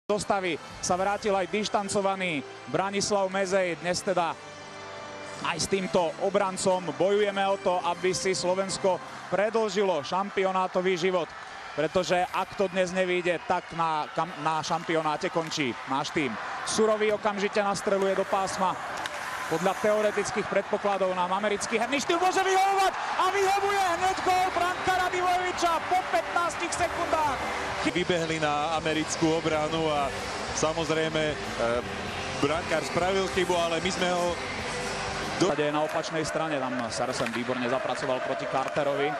Dostavy sa vrátil aj dištancovaný Branislav Mezej. Dnes teda aj s týmto obrancom bojujeme o to, aby si Slovensko predĺžilo šampionátový život. Pretože ak to dnes nevyjde, tak na šampionáte končí náš tým. Surový okamžite nastreluje do pásma. Podľa teoretických predpokladov nám americký herný štýl môže vyhovovať a vyhovuje hneď gól Branka Radivojeviča po 15 sekundách. Vybehli na americkú obranu a samozrejme brankár spravil chybu, ale my sme ho... Na opačnej strane tam Sarsen výborne zapracoval proti Carterovi.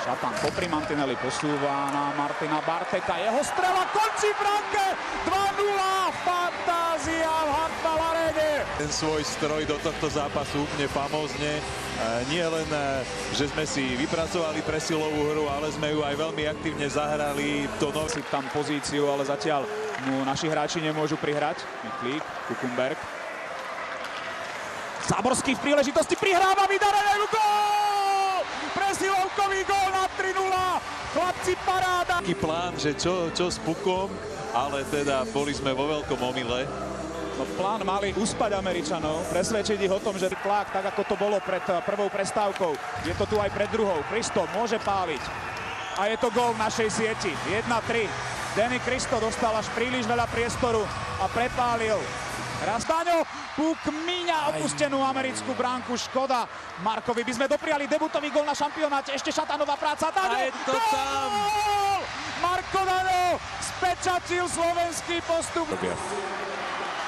Šatan popri mantineli posúva na Martina Barteka. Jeho strela končí v bránke. 2-0. Fantázia v Handball Arene. Ten svoj stroj do tohto zápasu úplne famózne. Nie len, že sme si vypracovali presilovú hru, ale sme ju aj veľmi aktívne zahrali. Si tam pozíciu, ale zatiaľ mu naši hráči nemôžu prihrať. Miklík, Kukumberg. Záborský v príležitosti prihráva vydarený gól! Presilovkový gól na 3-0. Chlapci, paráda. Taký plán, že čo s pukom, ale teda boli sme vo veľkom omyle. No, plán mali uspať Američanov, presvedčiť ich o tom, že tlak, tak ako to bolo pred prvou prestávkou, je to tu aj pred druhou. Kristo môže páliť. A je to gól v našej sieti. 1-3. Denny Kristo dostal až príliš veľa priestoru a prepálil. Rastaňo, puk míňa opustenú americkú bránku, škoda. Markovi by sme dopriali debutový gól na šampionáte, ešte Šatanová práca. A je to tam! Marko Daňo spečatil slovenský postup.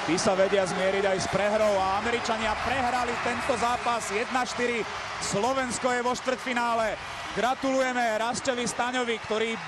Tí sa vedia zmieriť aj s prehrou a Američania prehrali tento zápas 1-4. Slovensko je vo štvrťfinále. Gratulujeme Rastovi Staňovi, ktorý